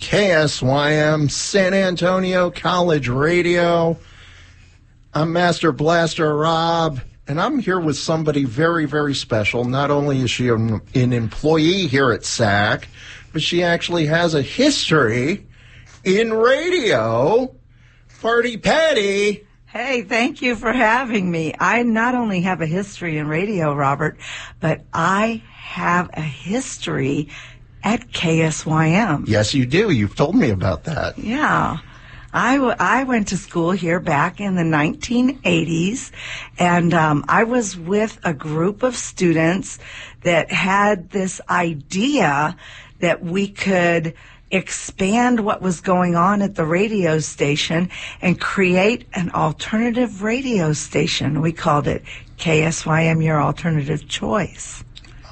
KSYM, San Antonio College Radio. I'm Master Blaster Rob, and I'm here with somebody very, very special. Not only is she an employee here at SAC, but she actually has a history in radio. Parti Patti. Hey, thank you for having me. I not only have a history in radio, Robert, but I have a history at KSYM. Yes, you do. You've told me about that. Yeah. I went to school here back in the 1980s, and I was with a group of students that had this idea that we could expand what was going on at the radio station and create an alternative radio station. We called it KSYM, Your Alternative Choice.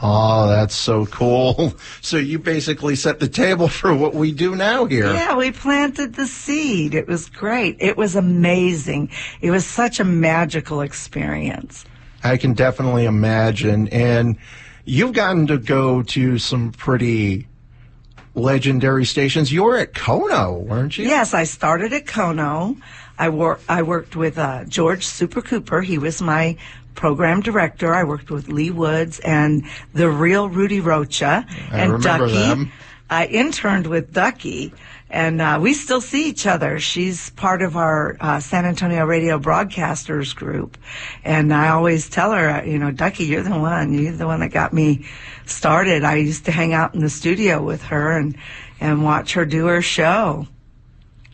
Oh, that's so cool. So you basically set the table for what we do now here. Yeah, we planted the seed. It was great. It was amazing. It was such a magical experience. I can definitely imagine. And you've gotten to go to some pretty legendary stations. You were at Kono, weren't you? Yes, I started at Kono. I worked with George Super Cooper. He was my program director. I worked with Lee Woods and the real Rudy Rocha and Ducky. Them. I interned with Ducky, and we still see each other. She's part of our San Antonio Radio Broadcasters group, and I always tell her, Ducky, you're the one. You're the one that got me started. I used to hang out in the studio with her and watch her do her show.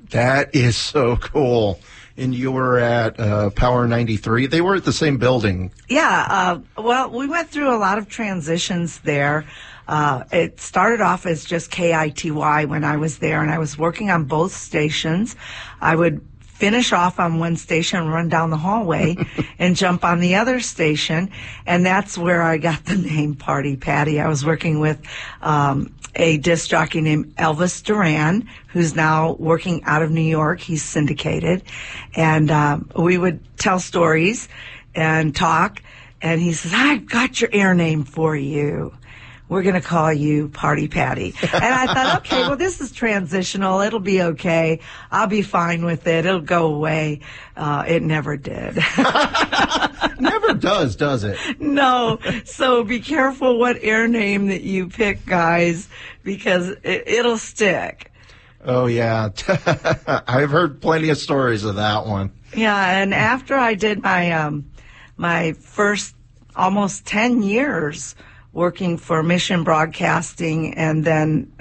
That is so cool. And you were at Power 93. They were at the same building. Yeah. Well, we went through a lot of transitions there. It started off as just KITY when I was there, and I was working on both stations. I would finish off on one station, run down the hallway, and jump on the other station, and that's where I got the name Parti Patti. I was working with a disc jockey named Elvis Duran, who's now working out of New York. He's syndicated, and we would tell stories and talk, and he says, I've got your air name for you. We're going to call you Parti Patti. And I thought, okay, well, this is transitional. It'll be okay. I'll be fine with it. It'll go away. It never did. Never does it? No. So be careful what air name that you pick, guys, because it'll stick. Oh, yeah. I've heard plenty of stories of that one. Yeah, and after I did my first almost 10 years working for Mission Broadcasting, and then,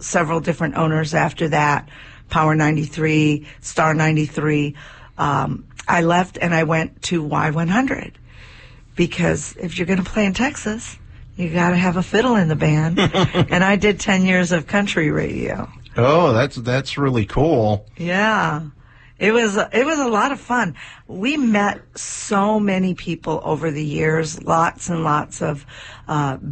several different owners after that, Power 93, Star 93. I left and I went to Y100, because if you're going to play in Texas, you got to have a fiddle in the band. And I did 10 years of country radio. Oh, that's really cool. Yeah. It was a lot of fun. We met so many people over the years, lots and lots of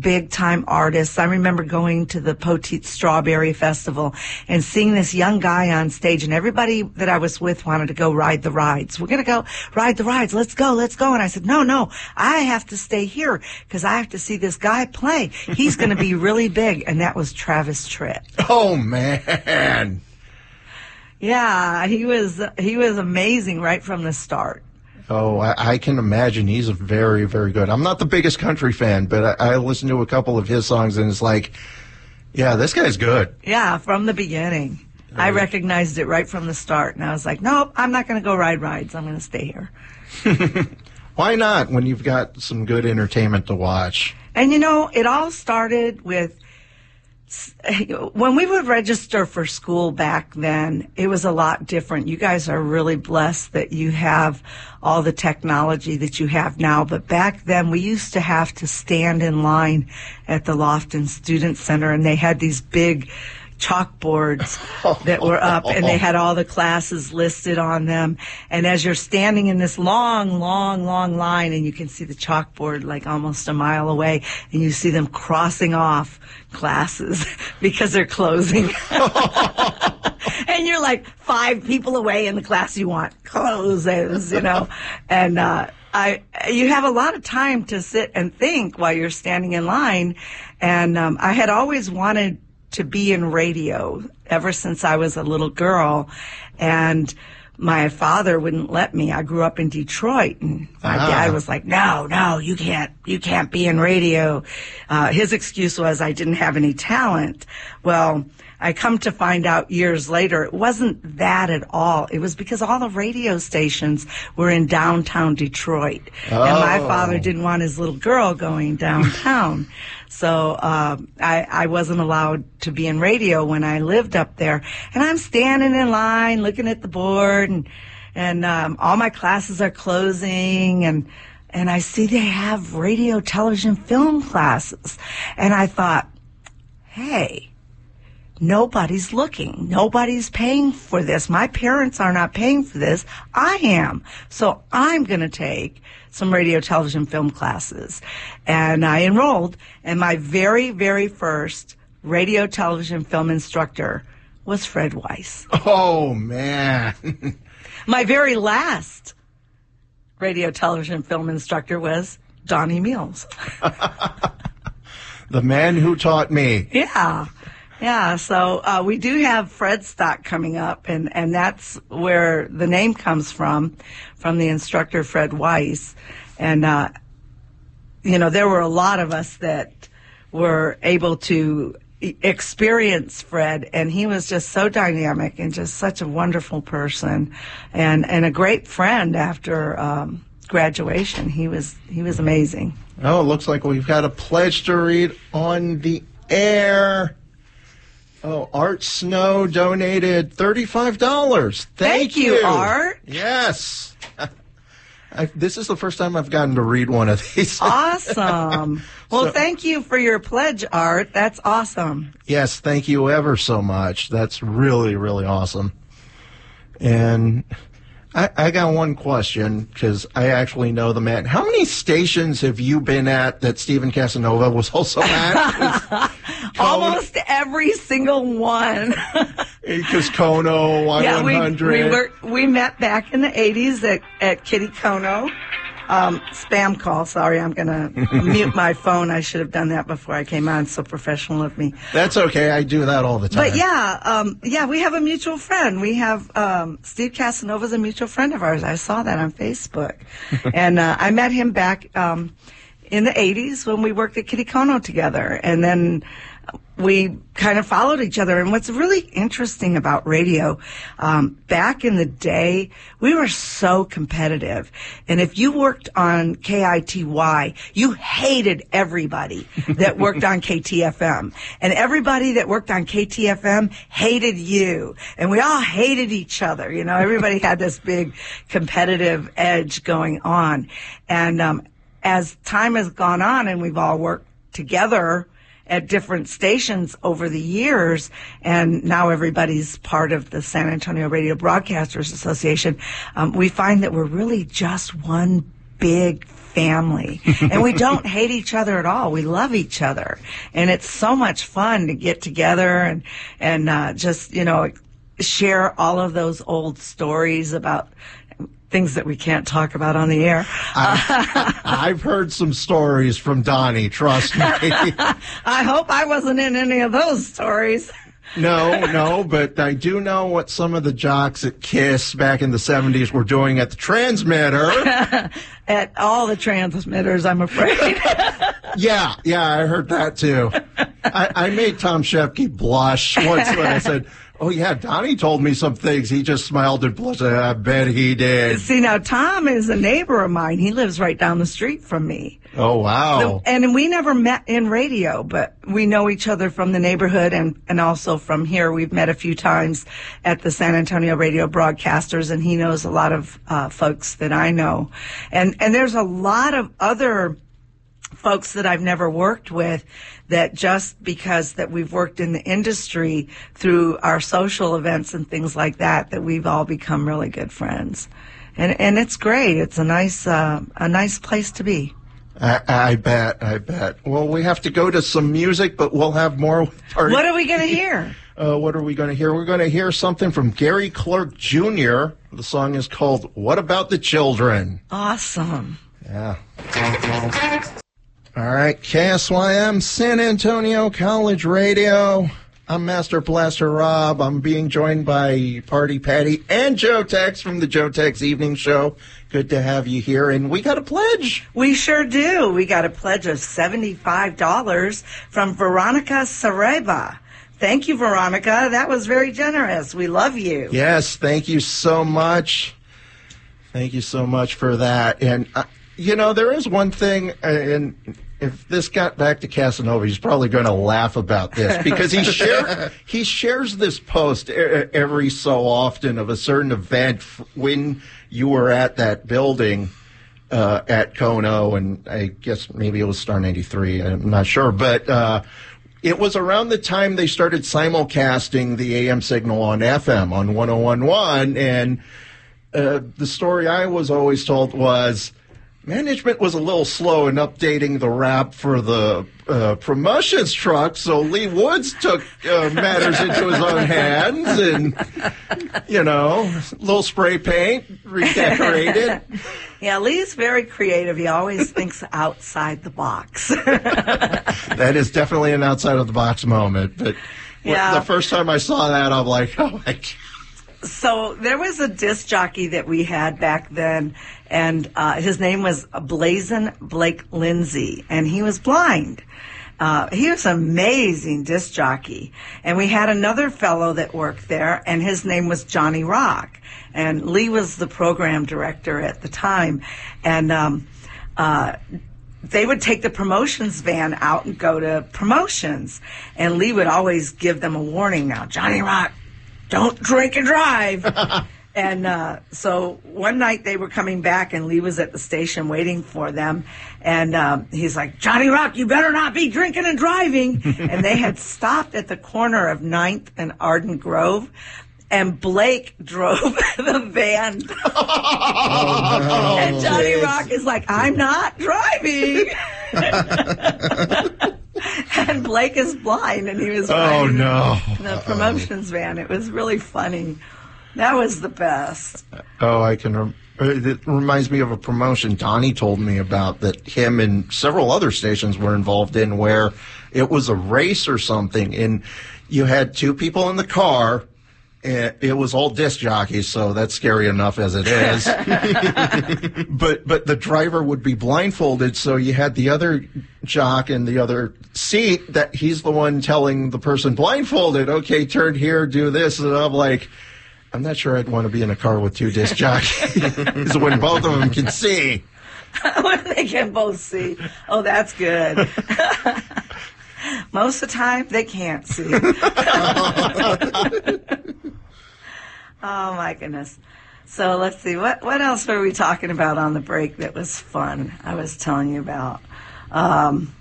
big-time artists. I remember going to the Poteet Strawberry Festival and seeing this young guy on stage, and everybody that I was with wanted to go ride the rides. We're going to go ride the rides. Let's go. And I said, no, I have to stay here because I have to see this guy play. He's going to be really big, and that was Travis Tritt. Oh, man. Yeah, he was amazing right from the start. Oh, I can imagine. He's a very, very good. I'm not the biggest country fan, but I listened to a couple of his songs, and it's like, yeah, this guy's good. Yeah, from the beginning. I recognized it right from the start, and I was like, nope, I'm not going to go ride rides. I'm going to stay here. Why not, when you've got some good entertainment to watch? And, it all started with, when we would register for school back then, it was a lot different. You guys are really blessed that you have all the technology that you have now. But back then, we used to have to stand in line at the Lofton Student Center, and they had these big chalkboards that were up, and they had all the classes listed on them. And as you're standing in this long line, and you can see the chalkboard like almost a mile away, and you see them crossing off classes because they're closing. And you're like 5 people away in the class you want closes, And you have a lot of time to sit and think while you're standing in line. And I had always wanted to be in radio ever since I was a little girl, and my father wouldn't let me. I grew up in Detroit, and my dad was like, no, you can't be in radio. His excuse was I didn't have any talent. Well, I come to find out years later, it wasn't that at all. It was because all the radio stations were in downtown Detroit. And my father didn't want his little girl going downtown. So I wasn't allowed to be in radio when I lived up there. And I'm standing in line looking at the board, and all my classes are closing, and I see they have radio, television, film classes. And I thought, hey, nobody's looking. Nobody's paying for this. My parents are not paying for this. I am. So I'm going to take some radio, television, film classes. And I enrolled, and my very, very first radio, television, film instructor was Fred Weiss. Oh, man. My very last radio, television, film instructor was Donnie Mills. The man who taught me. Yeah, so we do have Fred Stock coming up, and that's where the name comes from the instructor Fred Weiss. And, there were a lot of us that were able to experience Fred, and he was just so dynamic and just such a wonderful person and a great friend after graduation. He was amazing. Oh, it looks like we've got a pledge to read on the air. Oh, Art Snow donated $35. Thank you, Art. Yes. This is the first time I've gotten to read one of these. Awesome. Well, thank you for your pledge, Art. That's awesome. Yes, thank you ever so much. That's really, really awesome. And I got one question, because I actually know the man. How many stations have you been at that Stephen Casanova was also at? Almost every single one. Because Kono, Y100. We met back in the 80s at Kitty Kono. Spam call. Sorry, I'm going to mute my phone. I should have done that before I came on. So professional of me. That's okay. I do that all the time. But we have a mutual friend. We have Steve Casanova's a mutual friend of ours. I saw that on Facebook. And I met him back in the 80s when we worked at Kitty Kono together. And then we kind of followed each other. And what's really interesting about radio, back in the day, we were so competitive. And if you worked on KITY, you hated everybody that worked on KTFM. And everybody that worked on KTFM hated you. And we all hated each other. Everybody had this big competitive edge going on. And as time has gone on and we've all worked together at different stations over the years, and now everybody's part of the San Antonio Radio Broadcasters Association, we find that we're really just one big family. And we don't hate each other at all. We love each other. And it's so much fun to get together and just, share all of those old stories about things that we can't talk about on the air. I've heard some stories from Donnie, trust me. I hope I wasn't in any of those stories. No, but I do know what some of the jocks at KISS back in the 70s were doing at the transmitter. At all the transmitters, I'm afraid. Yeah, I heard that too. I made Tom Shepke blush once when I said, "Oh, yeah, Donnie told me some things." He just smiled and blushed. I bet he did. See, now, Tom is a neighbor of mine. He lives right down the street from me. Oh, wow. And we never met in radio, but we know each other from the neighborhood and also from here. We've met a few times at the San Antonio Radio Broadcasters, and he knows a lot of folks that I know. And there's a lot of other folks that I've never worked with that just because that we've worked in the industry through our social events and things like that we've all become really good friends. And it's great. It's a nice place to be. I bet. Well, we have to go to some music, but we'll have more. What are we going to hear? What are we going to hear? We're going to hear something from Gary Clark Jr. The song is called "What About the Children?" Awesome. Yeah. All right, KSYM, San Antonio College Radio. I'm Master Blaster Rob. I'm being joined by Parti Patti and Joe Tex from the Joe Tex Evening Show. Good to have you here. And we got a pledge. We sure do. We got a pledge of $75 from Veronica Sareba. Thank you, Veronica. That was very generous. We love you. Yes, thank you so much. Thank you so much for that. And, there is one thing, and if this got back to Casanova, he's probably going to laugh about this because he shares this post every so often of a certain event when you were at that building at Kono, and I guess maybe it was Star 93. I'm not sure, but it was around the time they started simulcasting the AM signal on FM on 101.1, and the story I was always told was management was a little slow in updating the wrap for the promotions truck, so Lee Woods took matters into his own hands and, a little spray paint, redecorated. Yeah, Lee's very creative. He always thinks outside the box. That is definitely an outside of the box moment, but the first time I saw that, I'm like, oh my God. So there was a disc jockey that we had back then, and his name was Blazin Blake Lindsay, and he was blind. He was an amazing disc jockey. And we had another fellow that worked there, and his name was Johnny Rock. And Lee was the program director at the time. And they would take the promotions van out and go to promotions. And Lee would always give them a warning. Now, Johnny Rock, don't drink and drive. And so one night they were coming back, and Lee was at the station waiting for them. And he's like, Johnny Rock, you better not be drinking and driving. And they had stopped at the corner of 9th and Arden Grove. And Blake drove the van. And Johnny Rock is like, I'm not driving. And Blake is blind, and he was riding the promotions van. It was really funny. That was the best. Oh, it reminds me of a promotion Donnie told me about that him and several other stations were involved in, where it was a race or something, and you had two people in the car. It was all disc jockeys, so that's scary enough as it is. But the driver would be blindfolded, so you had the other jock in the other seat that he's the one telling the person blindfolded, okay, turn here, do this. And I'm like, I'm not sure I'd want to be in a car with two disc jockeys when both of them can see. When they can both see. Oh, that's good. Most of the time, they can't see. Oh, my goodness. So let's see. What else were we talking about on the break that was fun? I was telling you about. I'm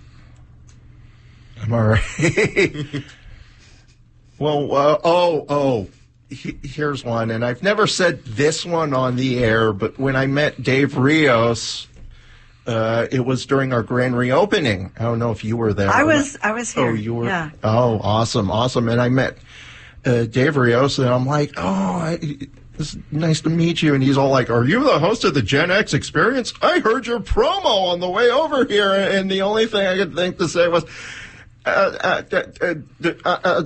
all right. Well, here's one. And I've never said this one on the air, but when I met Dave Rios, it was during our grand reopening. I don't know if you were there. I was here. Oh, you were? Yeah. Oh, awesome. And I met Dave Rios, and I'm like, it's nice to meet you. And he's all like, are you the host of the Gen X Experience? I heard your promo on the way over here, and the only thing I could think to say was,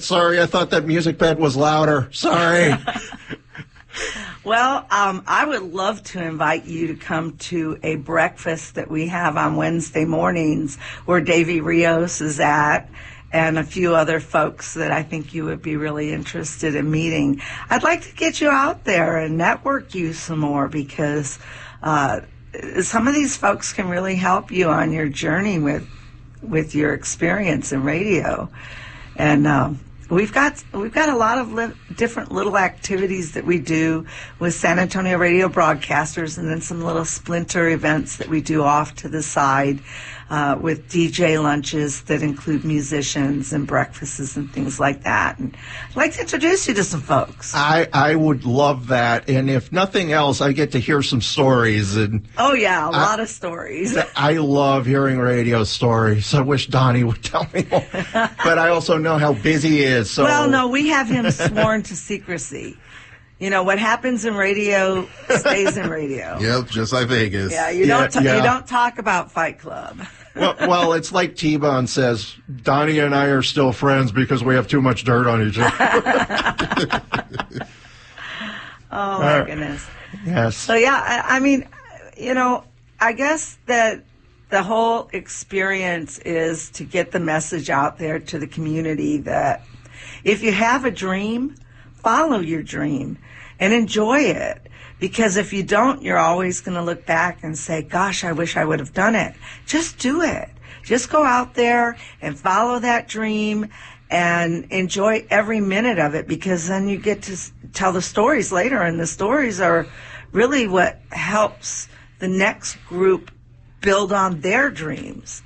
sorry, I thought that music bed was louder. Sorry. Well, I would love to invite you to come to a breakfast that we have on Wednesday mornings where Davey Rios is at, and a few other folks that I think you would be really interested in meeting. I'd like to get you out there and network you some more, because some of these folks can really help you on your journey with your experience in radio. And we've got a lot of different little activities that we do with San Antonio radio broadcasters, and then some little splinter events that we do off to the side with DJ lunches that include musicians and breakfasts and things like that. And I'd like to introduce you to some folks. I would love that. And if nothing else, I get to hear some stories. And oh, yeah, a lot of stories. I love hearing radio stories. I wish Donnie would tell me more. But I also know how busy he is. So. Well, no, we have him sworn to secrecy. You know, what happens in radio stays in radio. Yep, just like Vegas. Yeah, you don't talk about Fight Club. Well, it's like T-Bone says, Donnie and I are still friends because we have too much dirt on each other. Oh, my goodness. Yes. So, yeah, I mean, I guess that the whole experience is to get the message out there to the community that if you have a dream, follow your dream and enjoy it. Because if you don't, you're always going to look back and say, gosh, I wish I would have done it. Just do it. Just go out there and follow that dream and enjoy every minute of it, because then you get to tell the stories later, and the stories are really what helps the next group build on their dreams.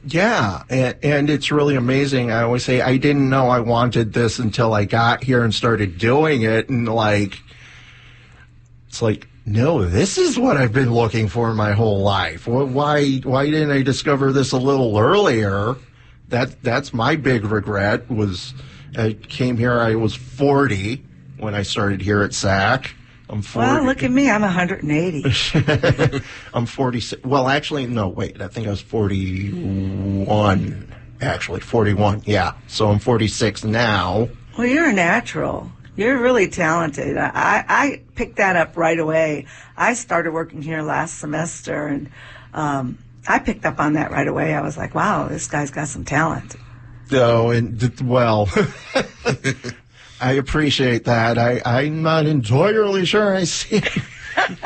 Yeah, and it's really amazing. I always say I didn't know I wanted this until I got here and started doing it, and it's like, no, this is what I've been looking for my whole life. Why didn't I discover this a little earlier? That's my big regret. Was I came here, I was 40 when I started here at SAC. I'm 40. Well, look at me. I'm 180. I'm 46. Well, actually, no, wait. I think I was 41. Actually, 41. Yeah. So I'm 46 now. Well, you're a natural. You're really talented. I picked that up right away. I started working here last semester, and I picked up on that right away. I was like, wow, this guy's got some talent. Oh, well, I appreciate that. I'm not entirely sure I see.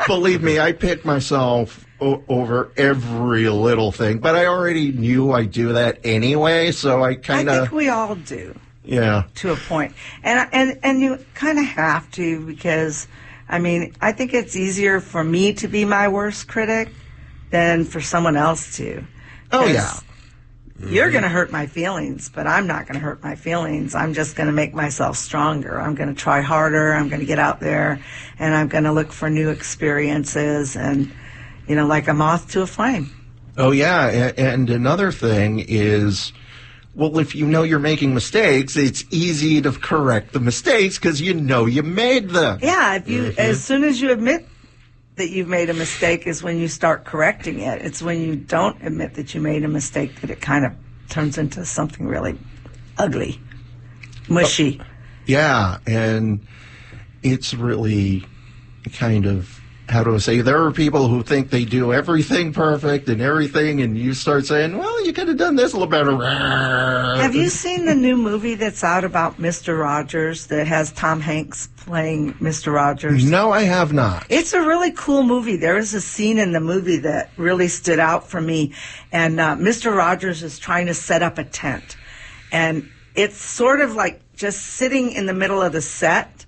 Believe me, I pick myself over every little thing, but I already knew I do that anyway, so I kind of... I think we all do. Yeah. To a point. And you kind of have to, because, I mean, I think it's easier for me to be my worst critic than for someone else to. Oh, yeah. You're going to hurt my feelings, but I'm not going to hurt my feelings. I'm just going to make myself stronger. I'm going to try harder. I'm going to get out there, and I'm going to look for new experiences and, like a moth to a flame. Oh, yeah. And another thing is... Well, if you know you're making mistakes, it's easy to correct the mistakes because you know you made them. Yeah, if you as soon as you admit that you've made a mistake is when you start correcting it. It's when you don't admit that you made a mistake that it kind of turns into something really ugly, mushy. Yeah, and it's really kind of, how do I say, there are people who think they do everything perfect and everything, and you start saying, well, you could have done this a little better. Have you seen the new movie that's out about Mr. Rogers that has Tom Hanks playing Mr. Rogers? No, I have not. It's a really cool movie. There is a scene in the movie that really stood out for me, and Mr. Rogers is trying to set up a tent, and it's sort of like just sitting in the middle of the set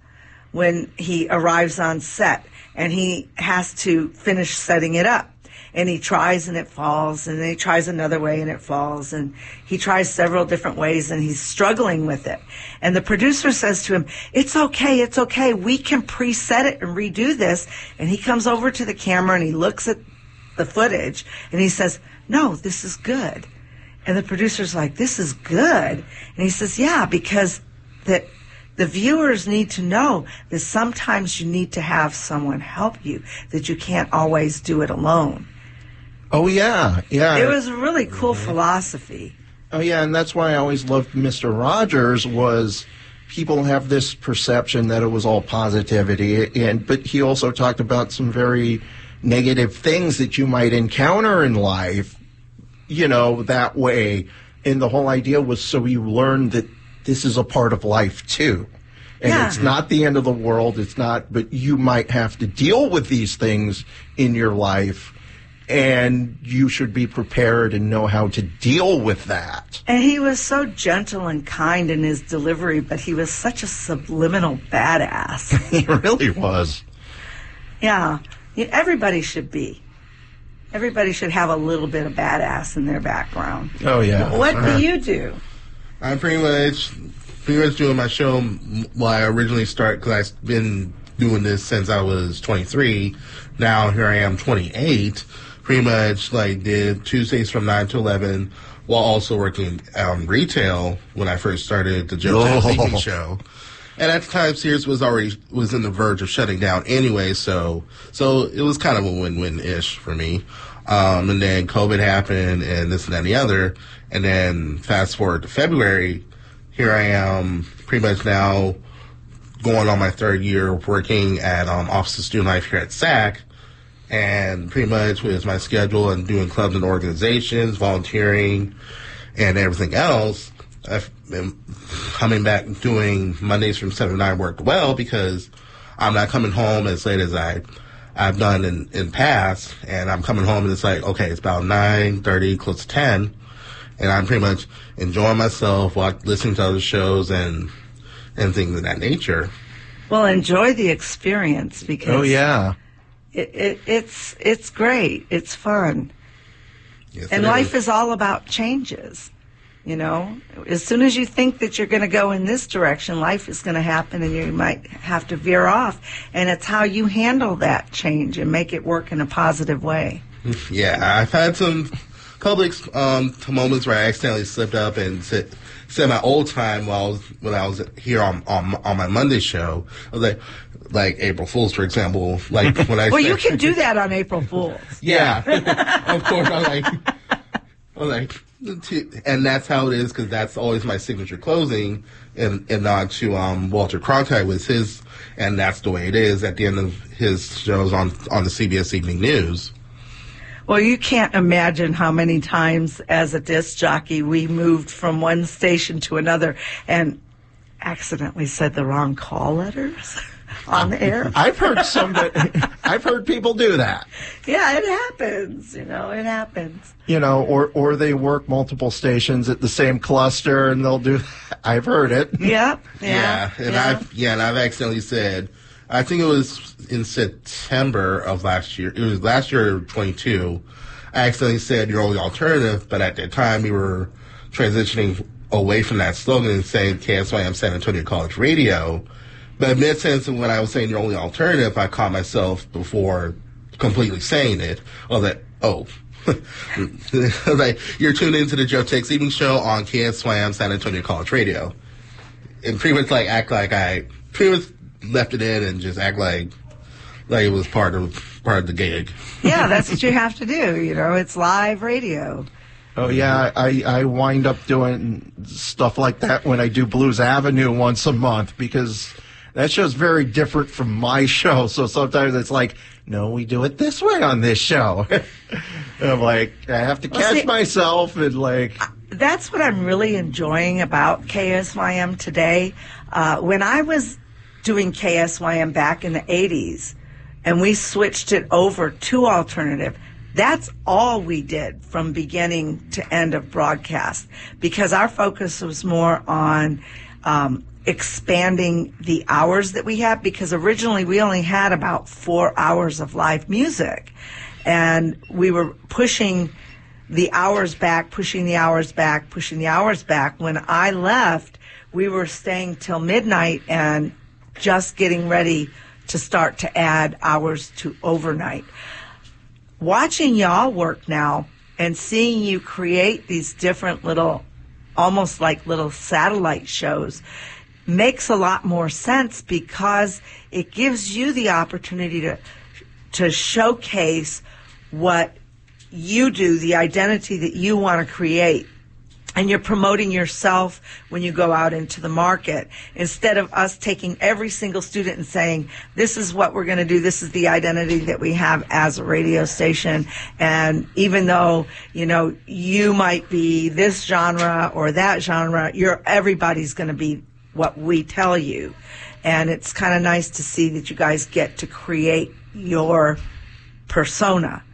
when he arrives on set. And he has to finish setting it up. And he tries and it falls, and then he tries another way and it falls, and he tries several different ways, and he's struggling with it. And the producer says to him, it's okay, we can preset it and redo this. And he comes over to the camera and he looks at the footage and he says, no, this is good. And the producer's like, this is good? And he says, yeah, because the viewers need to know that sometimes you need to have someone help you, that you can't always do it alone. Oh, yeah, yeah. It was a really cool philosophy. Oh, yeah, and that's why I always loved Mr. Rogers, was people have this perception that it was all positivity, but he also talked about some very negative things that you might encounter in life, that way. And the whole idea was so you learn that this is a part of life, too. And It's not the end of the world. It's not, but you might have to deal with these things in your life, and you should be prepared and know how to deal with that. And he was so gentle and kind in his delivery, but he was such a subliminal badass. He really was. Yeah. Everybody should be. Everybody should have a little bit of badass in their background. Oh, yeah. What do you do? I'm pretty much doing my show. Well, I originally started because I've been doing this since I was 23. Now here I am, 28. Pretty much did Tuesdays from 9 to 11, while also working retail when I first started the Joe TV show. And at the time, Sears was in the verge of shutting down anyway, so it was kind of a win-win-ish for me. And then COVID happened and this and that and the other. And then fast forward to February, here I am pretty much now going on my third year working at Office of Student Life here at SAC. And pretty much with my schedule and doing clubs and organizations, volunteering, and everything else, I've been coming back doing Mondays from 7 to 9 worked well because I'm not coming home as late as I've done in past, and I'm coming home and it's like, okay, it's about 9:30, close to 10, and I'm pretty much enjoying myself, listening to other shows and things of that nature. Well, enjoy the experience because Oh, yeah. it's great. It's fun. Yes, And life is all about changes. You know, as soon as you think that you're going to go in this direction, life is going to happen and you might have to veer off. And it's how you handle that change and make it work in a positive way. Yeah, I've had some couple moments where I accidentally slipped up and said my old time when I was here on my Monday show. I was like April Fool's, for example. Like when I well, you can do that on April Fool's. Yeah, of course. I'm like, and that's how it is because that's always my signature closing, and nod to Walter Cronkite was his, and that's the way it is at the end of his shows on the CBS Evening News. Well, you can't imagine how many times as a disc jockey we moved from one station to another and accidentally said the wrong call letters on the air. I've heard people do that. Yeah, it happens. You know, it happens. You know, or they work multiple stations at the same cluster, and they'll do. I've heard it. Yep. And I've accidentally said, I think it was in September of last year. It was last year, 22. I accidentally said your only alternative, but at that time we were transitioning away from that slogan and saying KSYM San Antonio College Radio. But mid-sentence, when I was saying your only alternative, I caught myself before completely saying it. Like, you're tuned into the Joe Takes Evening Show on KSYM San Antonio College Radio. And pretty much act like I pretty much left it in and just act like it was part of the gig. Yeah, that's what you have to do. You know, it's live radio. Oh, yeah, I wind up doing stuff like that when I do Blues Avenue once a month because that show's very different from my show. So sometimes it's like, no, we do it this way on this show. I'm like, I have to catch myself and That's what I'm really enjoying about KSYM today. When I was doing KSYM back in the 80s and we switched it over to alternative, that's all we did from beginning to end of broadcast because our focus was more on expanding the hours that we had because originally we only had about 4 hours of live music and we were pushing the hours back. When I left, we were staying till midnight and just getting ready to start to add hours to overnight. Watching y'all work now and seeing you create these different little, almost like little satellite shows makes a lot more sense because it gives you the opportunity to showcase what you do, the identity that you want to create. And you're promoting yourself when you go out into the market instead of us taking every single student and saying, this is what we're going to do. This is the identity that we have as a radio station. And even though, you know, you might be this genre or that genre, everybody's going to be what we tell you. And it's kind of nice to see that you guys get to create your persona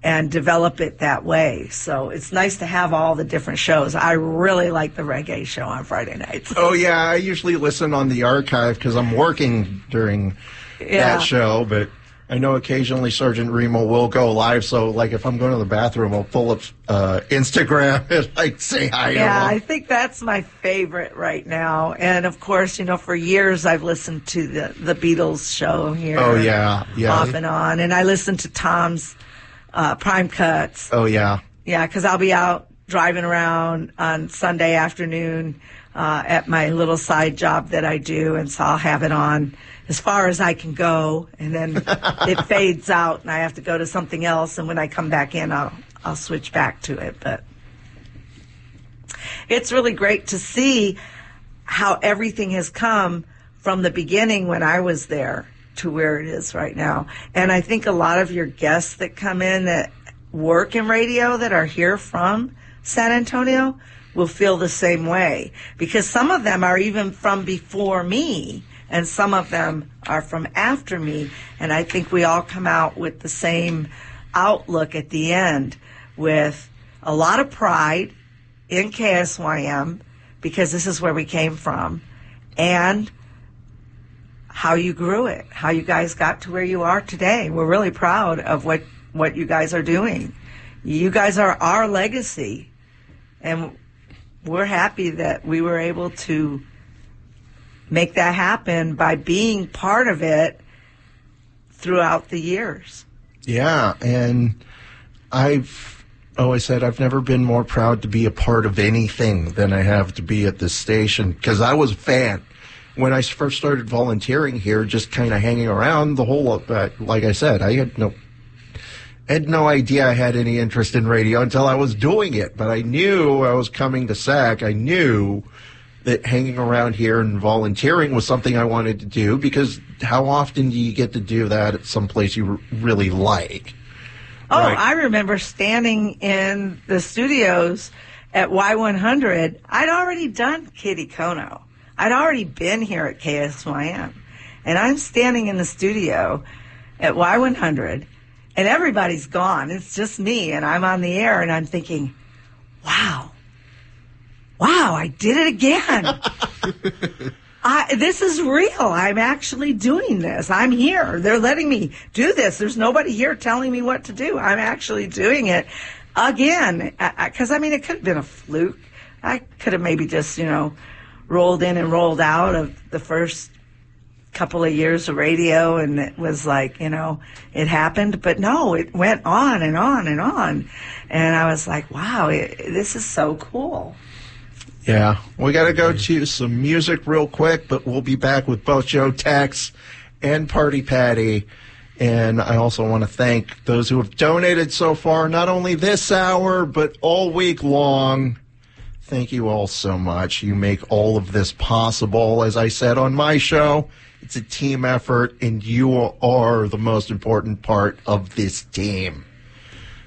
and develop it that way. So it's nice to have all the different shows. I really like the reggae show on Friday nights. Oh, yeah, I usually listen on the archive because I'm working during that show, but I know occasionally Sergeant Remo will go live, so if I'm going to the bathroom, I'll pull up Instagram and say hi to him. I think that's my favorite right now. And of course, you know, for years I've listened to the Beatles show here. Oh, yeah. Off and on. And I listen to Tom's Prime Cuts. Oh, yeah. Yeah, because I'll be out driving around on Sunday afternoon at my little side job that I do, and so I'll have it on as far as I can go, and then it fades out, and I have to go to something else, and when I come back in, I'll switch back to it. But it's really great to see how everything has come from the beginning when I was there to where it is right now. And I think a lot of your guests that come in that work in radio that are here from San Antonio will feel the same way, because some of them are even from before me and some of them are from after me, and I think we all come out with the same outlook at the end, with a lot of pride in KSYM, because this is where we came from, and how you grew it, how you guys got to where you are today. We're really proud of what you guys are doing. You guys are our legacy, and we're happy that we were able to make that happen by being part of it throughout the years. Yeah, and I've always said I've never been more proud to be a part of anything than I have to be at this station, because I was a fan. When I first started volunteering here, just kind of hanging around the whole, like I said, I had no idea I had any interest in radio until I was doing it. But I knew I was coming to SAC. I knew that hanging around here and volunteering was something I wanted to do, because how often do you get to do that at some place you really like? Oh, Right. I remember standing in the studios at Y100. I'd already done Kitty Kono. I'd already been here at KSYM. And I'm standing in the studio at Y100, and everybody's gone. It's just me, and I'm on the air, and I'm thinking, wow, I did it again. This is real. I'm actually doing this. I'm here. They're letting me do this. There's nobody here telling me what to do. I'm actually doing it again. Because, I mean, it could have been a fluke. I could have maybe just, rolled in and rolled out of the first couple of years of radio, and it was like, it happened. But no, it went on and on and on. And I was like, wow, this is so cool. Yeah, we got to go to some music real quick, but we'll be back with both Joe Tex and Parti Patti. And I also want to thank those who have donated so far, not only this hour, but all week long. Thank you all so much. You make all of this possible. As I said on my show, it's a team effort, and you are the most important part of this team.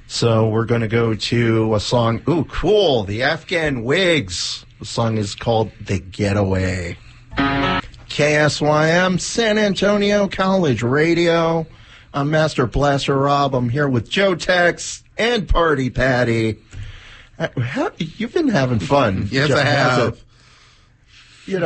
So we're going to go to a song. Ooh, cool. The Afghan Wigs. The song is called The Getaway. KSYM, San Antonio College Radio. I'm Master Blaster Rob. I'm here with Joe Tex and Parti Patti. You've been having fun. Yes, I have. We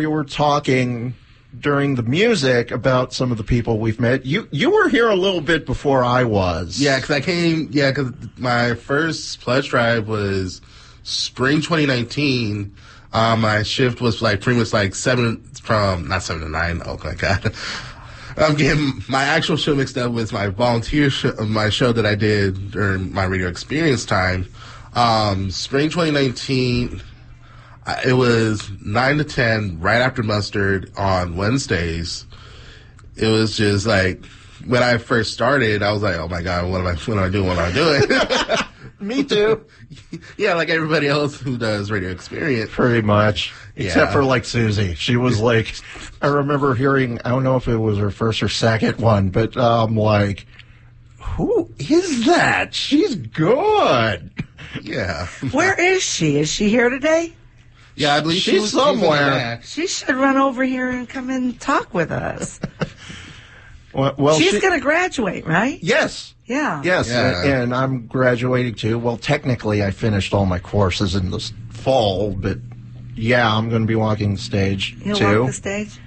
were talking during the music about some of the people we've met. You were here a little bit before I was. Yeah, because my first pledge drive was spring 2019. My shift was pretty much not 7 to 9. Oh my God. I'm getting my actual show mixed up with my volunteer my show that I did during my radio experience time. Spring 2019, it was 9 to 10 right after mustard on Wednesdays. It was just like, when I first started, I was like, oh my God, what am I doing? Me too. Yeah, like everybody else who does radio experience. Pretty much. Yeah. Except for Susie. She was I remember hearing, I don't know if it was her first or second one, but I'm like, who is that? She's good. Yeah. Where is she? Is she here today? Yeah, I believe she's somewhere. She should run over here and come and talk with us. Well, she's going to graduate, right? Yes. Yeah. Yes, Yeah. and I'm graduating too. Well, technically, I finished all my courses in the fall, but yeah, I'm going to be walking the stage You'll too. walk the stage?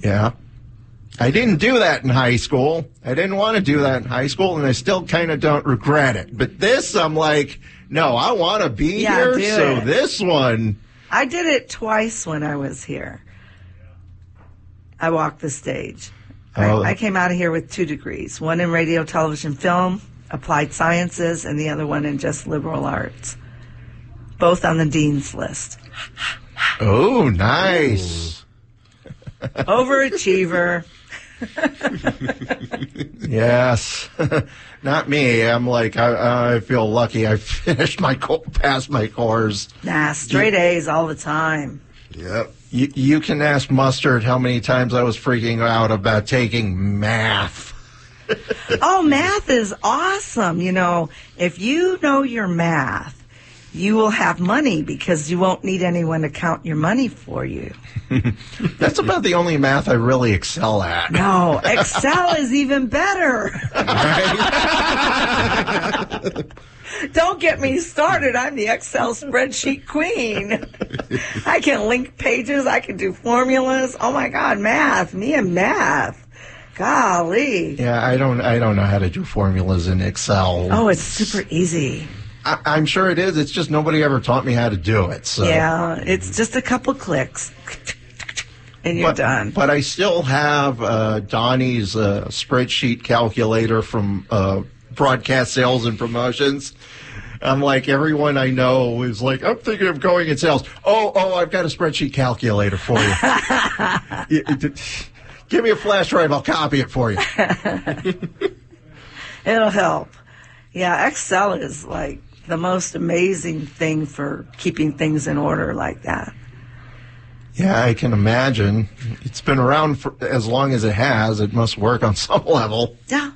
Yeah. I didn't do that in high school. I didn't want to do that in high school, and I still kind of don't regret it. But this, I'm like, no, I want to be here, do so it. this one. I did it twice when I was here. I walked the stage. Oh. I came out of here with 2 degrees, one in radio, television, film, applied sciences, and the other one in just liberal arts. both on the dean's list. Oh, nice. Overachiever. Yes. Not me. I'm like, I feel lucky. I finished passed my course. Nah, straight A's all the time. Yep. You can ask Mustard how many times I was freaking out about taking math. Oh, math is awesome. You know, if you know your math, you will have money because you won't need anyone to count your money for you. That's about the only math I really excel at. No, Excel is even better. Don't get me started. I'm the Excel spreadsheet queen. I can link pages. I can do formulas. Oh, my God, math. Me and math. Golly. Yeah, I don't know how to do formulas in Excel. Oh, it's super easy. I'm sure it is. It's just nobody ever taught me how to do it. So. Yeah, it's just a couple clicks, and you're done. But I still have Donnie's spreadsheet calculator from broadcast sales and promotions. I'm like, everyone I know is like, I'm thinking of going in sales. Oh, I've got a spreadsheet calculator for you. Give me a flash drive. I'll copy it for you. It'll help. Yeah, Excel is like the most amazing thing for keeping things in order like that. Yeah, I can imagine. It's been around for as long as it has. It must work on some level. Yeah.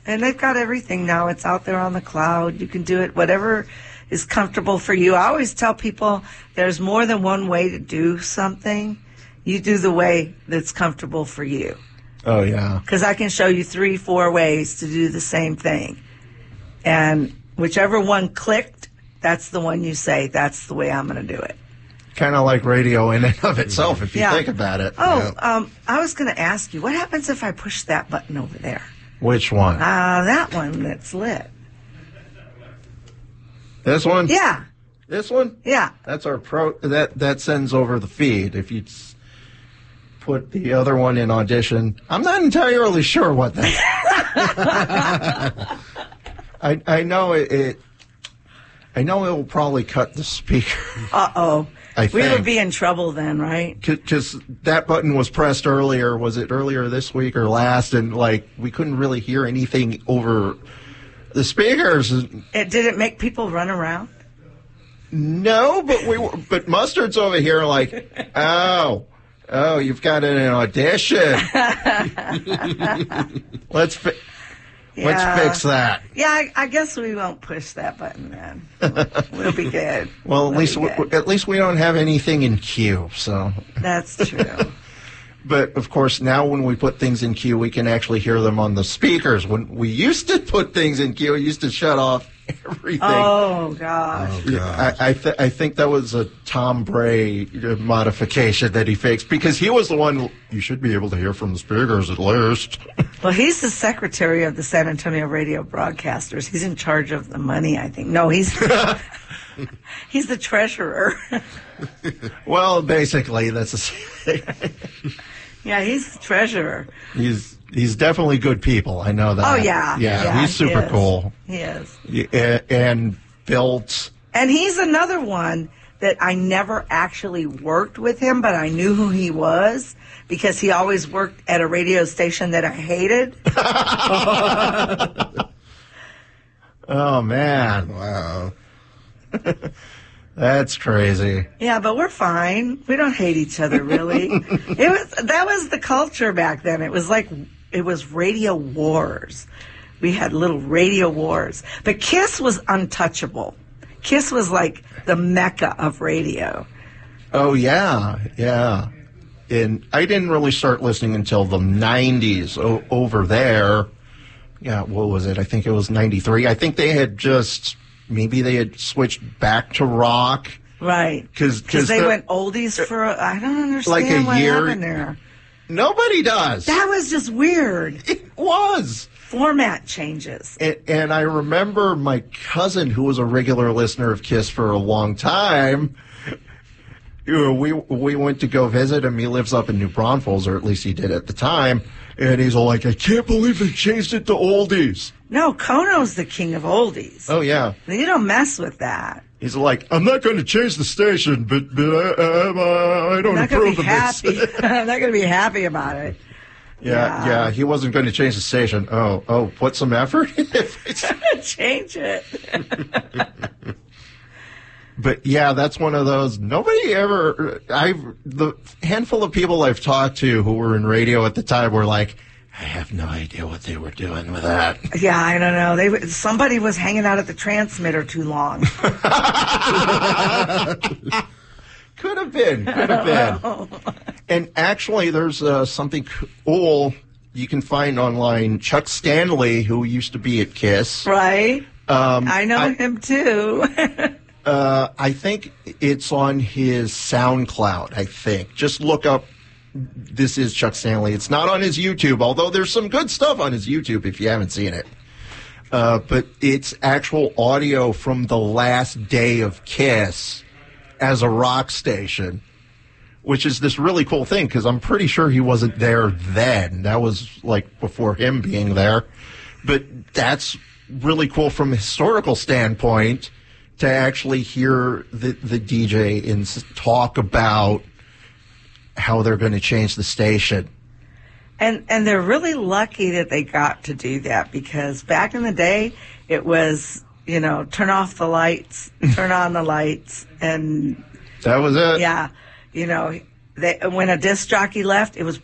And they've got everything now. It's out there on the cloud. You can do it whatever is comfortable for you. I always tell people there's more than one way to do something. You do the way that's comfortable for you. Oh, yeah. Because I can show you 3-4 ways to do the same thing. And whichever one clicked, that's the one you say, that's the way I'm going to do it. Kind of like radio in and of itself, if you think about it. Oh, I was going to ask you, what happens if I push that button over there? Which one? That one that's lit. This one? Yeah. This one? Yeah. That's our that sends over the feed. If you put the other one in audition, I'm not entirely sure what that. I know it. I know it will probably cut the speaker. Uh-oh. We think. would be in trouble then, right? Because that button was pressed earlier. Was it earlier this week or last? And, we couldn't really hear anything over the speakers. Did it make people run around? No, but Mustard's over here like, oh, you've got an audition. Let's fix that. Yeah, I guess we won't push that button then. We'll be good. Well, at least we don't have anything in queue, so. That's true. But, of course, now when we put things in queue, we can actually hear them on the speakers. When we used to put things in queue, we used to shut off everything. Oh, gosh. I think that was a Tom Bray modification that he fixed, because he was the one, you should be able to hear from the speakers at least. Well, he's the secretary of the San Antonio Radio Broadcasters. He's in charge of the money, I think. No, he's he's the treasurer. Well, basically, that's the same thing. Yeah, he's the treasurer. He's definitely good people. I know that. Oh, yeah. Yeah, he's super cool. He is. And built. And he's another one that I never actually worked with him, but I knew who he was because he always worked at a radio station that I hated. Oh, man. Wow. That's crazy. Yeah, but we're fine. We don't hate each other, really. That was the culture back then. It was radio wars. We had little radio wars. But KISS was untouchable. KISS was like the mecca of radio. Oh, yeah. And I didn't really start listening until the 90s over there. Yeah, what was it? I think it was 93. I think they had maybe they had switched back to rock. Right. Because they went oldies for, I don't understand what happened there. Nobody does. That was just weird. It was. Format changes. And I remember my cousin, who was a regular listener of KISS for a long time, we went to go visit him. He lives up in New Braunfels, or at least he did at the time. And he's all like, I can't believe they changed it to oldies. No, Kono's the king of oldies. Oh, yeah. You don't mess with that. He's like, I'm not going to change the station, but I don't approve of this. I'm not going to be happy about it. Yeah, he wasn't going to change the station. Oh, put some effort? Change it. But yeah, that's one of those. Nobody ever. The handful of people I've talked to who were in radio at the time were like, I have no idea what they were doing with that. Yeah, I don't know. Somebody was hanging out at the transmitter too long. Could have been. And actually, there's something cool you can find online. Chuck Stanley, who used to be at KISS. Right. I know him too. I think it's on his SoundCloud, I think. Just look up, this is Chuck Stanley. It's not on his YouTube, although there's some good stuff on his YouTube if you haven't seen it. But it's actual audio from the last day of KISS as a rock station, which is this really cool thing because I'm pretty sure he wasn't there then. That was like before him being there. But that's really cool from a historical standpoint to actually hear the DJ and talk about how they're going to change the station. And they're really lucky that they got to do that because back in the day, it was, turn off the lights, turn on the lights, and that was it. Yeah. When a disc jockey left, it was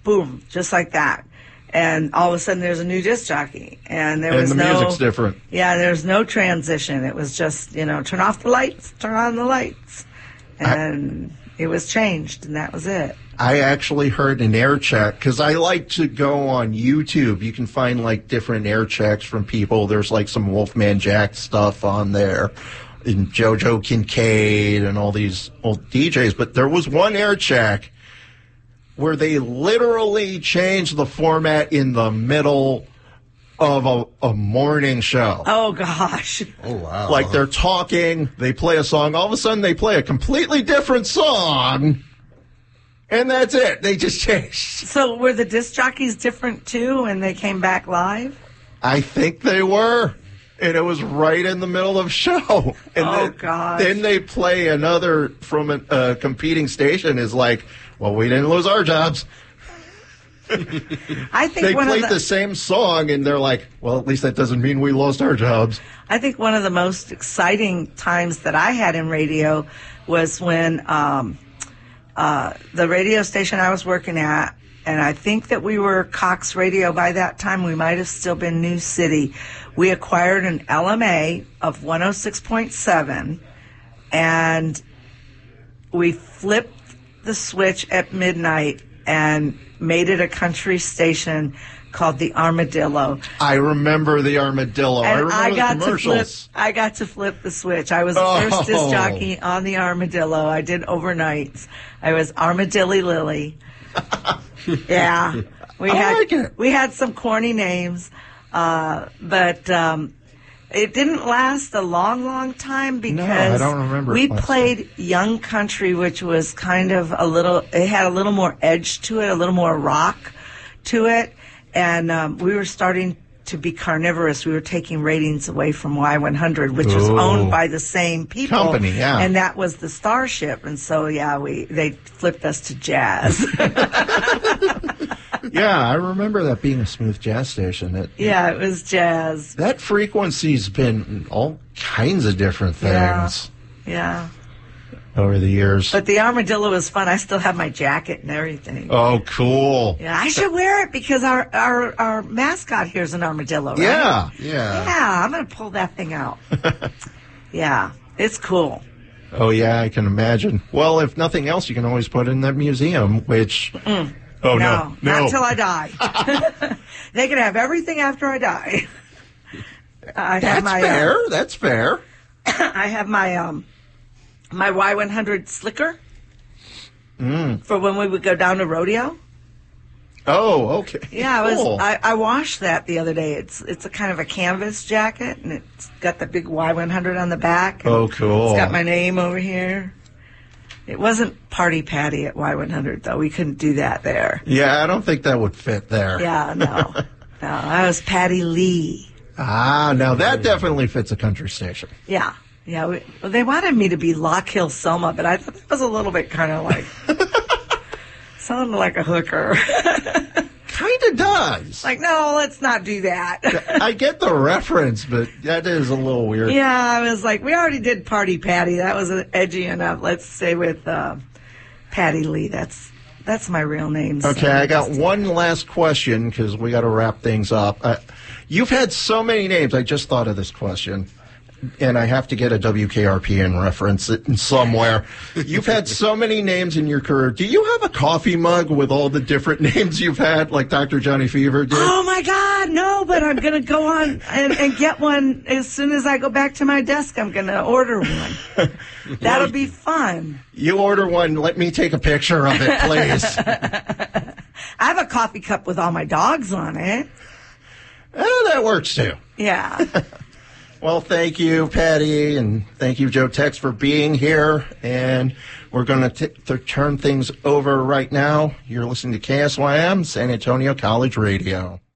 boom, just like that. And all of a sudden, there's a new disc jockey, and the music's different. Yeah, there's no transition. It was just turn off the lights, turn on the lights, and it was changed, and that was it. I actually heard an air check because I like to go on YouTube. You can find like different air checks from people. There's like some Wolfman Jack stuff on there, and JoJo Kincaid, and all these old DJs. But there was one air check where they literally changed the format in the middle of a morning show. Oh, gosh. Oh, wow. Like they're talking, they play a song, all of a sudden they play a completely different song, and that's it. They just changed. So were the disc jockeys different, too, when they came back live? I think they were. And it was right in the middle of show. And gosh. Then they play another from a competing station is like, well, we didn't lose our jobs. I think they played the same song, and they're like, well, at least that doesn't mean we lost our jobs. I think one of the most exciting times that I had in radio was when the radio station I was working at, and I think that we were Cox Radio by that time. We might have still been New City. We acquired an LMA of 106.7, and we flipped the switch at midnight and made it a country station called the Armadillo. I remember the Armadillo. And I remember the commercials. I got to flip the switch. I was the first disc jockey on the Armadillo. I did overnights. I was Armadilly Lily. Yeah. We had some corny names, but it didn't last a long time because I don't remember we played young country, which was kind of it had a little more edge to it, a little more rock to it, and we were starting to be carnivorous. We were taking ratings away from Y100, which was owned by the same people. Company, yeah. And that was the Starship, and so they flipped us to jazz. Yeah, I remember that being a smooth jazz station. It was jazz. That frequency's been all kinds of different things. Yeah. Over the years. But the Armadillo was fun. I still have my jacket and everything. Oh, cool. Yeah, I should wear it because our mascot here is an armadillo, right? Yeah. Yeah, I'm going to pull that thing out. Yeah, it's cool. Oh, yeah, I can imagine. Well, if nothing else, you can always put it in that museum, which... Oh, no. Not till I die. They can have everything after I die. That's fair. I have my my Y100 slicker for when we would go down to rodeo. Oh, okay. Yeah, cool. I washed that the other day. It's a kind of a canvas jacket, and it's got the big Y100 on the back. Oh, cool. It's got my name over here. It wasn't Parti Patti at Y100, though. We couldn't do that there. Yeah, I don't think that would fit there. Yeah, no. I was Patty Lee. Ah, now that definitely fits a country station. Yeah. Yeah, they wanted me to be Lock Hill Selma, but I thought that was a little bit kind of like, sounded like a hooker. Kind of does. Like, no, let's not do that. I get the reference, but that is a little weird. Yeah, I was like, we already did Party Patti. That was edgy enough. Let's stay with Patty Lee. That's my real name. Okay, so I got one last question because we got to wrap things up. You've had so many names. I just thought of this question, and I have to get a WKRPN reference somewhere. You've had so many names in your career. Do you have a coffee mug with all the different names you've had, like Dr. Johnny Fever did? Oh, my God, no, but I'm going to go on and get one as soon as I go back to my desk. I'm going to order one. That'll be fun. You order one. Let me take a picture of it, please. I have a coffee cup with all my dogs on it. That works, too. Yeah. Well, thank you, Patty, and thank you, Joe Tex, for being here. And we're going to turn things over right now. You're listening to KSYM, San Antonio College Radio.